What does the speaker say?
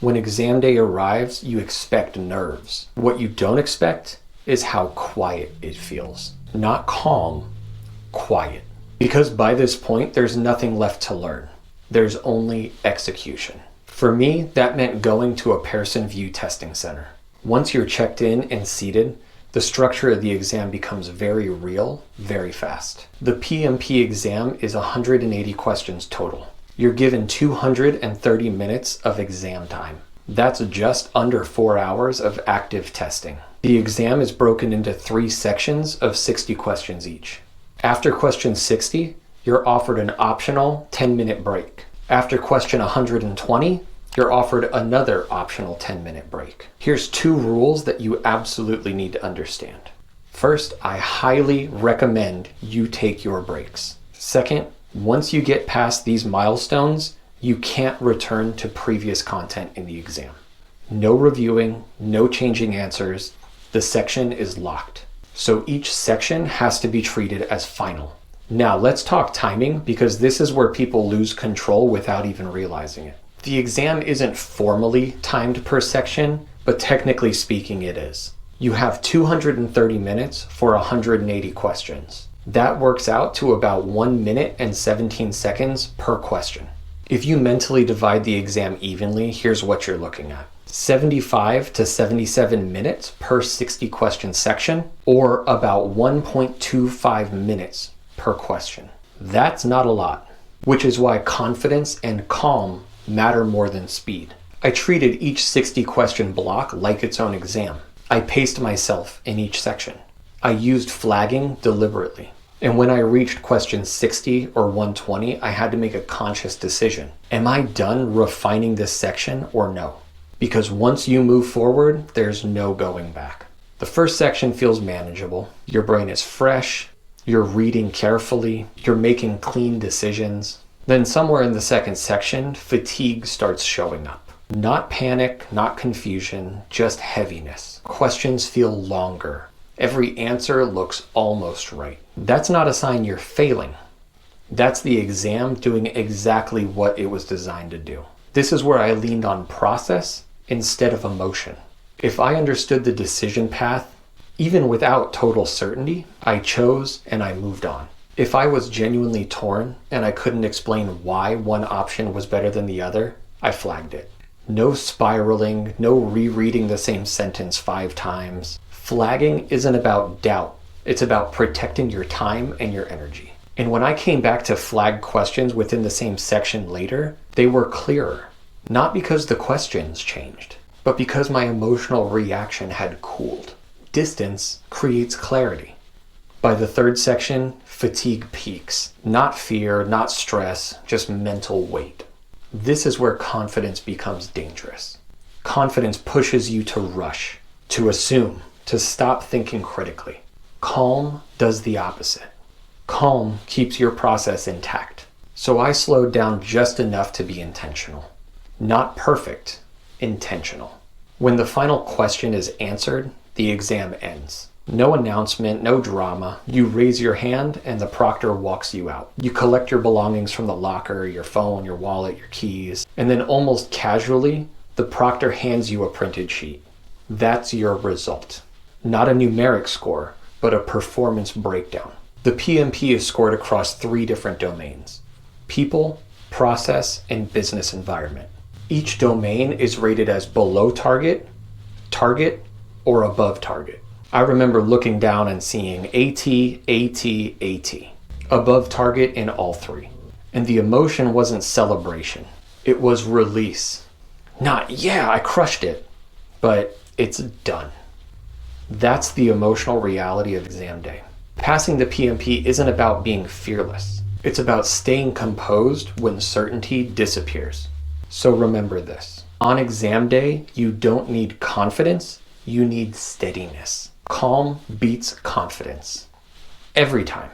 When exam day arrives, you expect nerves. What you don't expect is how quiet it feels. Not calm, quiet. Because by this point, there's nothing left to learn. There's only execution. For me, that meant going to a Pearson VUE testing center. Once you're checked in and seated, the structure of the exam becomes very real, very fast. The PMP exam is 180 questions total. You're given 230 minutes of exam time. That's just under 4 hours of active testing. The exam is broken into 3 sections of 60 questions each. After question 60, you're offered an optional 10-minute break. After question 120, you're offered another optional 10-minute break. Here's 2 rules that you absolutely need to understand. First, I highly recommend you take your breaks. Second, once you get past these milestones, you can't return to previous content in the exam. No reviewing, no changing answers. The section is locked. So each section has to be treated as final. Now let's talk timing, because this is where people lose control without even realizing it. The exam isn't formally timed per section, but technically speaking it is. You have 230 minutes for 180 questions. That works out to about 1 minute and 17 seconds per question. If you mentally divide the exam evenly, here's what you're looking at. 75 to 77 minutes per 60 question section, or about 1.25 minutes per question. That's not a lot, which is why confidence and calm matter more than speed. I treated each 60 question block like its own exam. I paced myself in each section. I used flagging deliberately. And when I reached question 60 or 120, I had to make a conscious decision. Am I done refining this section or no? Because once you move forward, there's no going back. The first section feels manageable. Your brain is fresh. You're reading carefully. You're making clean decisions. Then somewhere in the second section, fatigue starts showing up. Not panic, not confusion, just heaviness. Questions feel longer. Every answer looks almost right. That's not a sign you're failing. That's the exam doing exactly what it was designed to do. This is where I leaned on process instead of emotion. If I understood the decision path, even without total certainty, I chose and I moved on. If I was genuinely torn and I couldn't explain why one option was better than the other, I flagged it. No spiraling, no rereading the same sentence 5 times. Flagging isn't about doubt. It's about protecting your time and your energy. And when I came back to flag questions within the same section later, they were clearer. Not because the questions changed, but because my emotional reaction had cooled. Distance creates clarity. By the third section, fatigue peaks. Not fear, not stress, just mental weight. This is where confidence becomes dangerous. Confidence pushes you to rush, to assume, to stop thinking critically. Calm does the opposite. Calm keeps your process intact. So I slowed down just enough to be intentional. Not perfect, intentional. When the final question is answered, the exam ends. No announcement, no drama. You raise your hand and the proctor walks you out. You collect your belongings from the locker, your phone, your wallet, your keys, and then almost casually, the proctor hands you a printed sheet. That's your result. Not a numeric score, but a performance breakdown. The PMP is scored across 3 different domains: people, process, and business environment. Each domain is rated as below target, target, or above target. I remember looking down and seeing AT, AT, AT, above target in all 3. And the emotion wasn't celebration. It was release. Not, yeah, I crushed it, but it's done. That's the emotional reality of exam day. Passing the PMP isn't about being fearless. It's about staying composed when certainty disappears. So remember this. On exam day, you don't need confidence, you need steadiness. Calm beats confidence. Every time.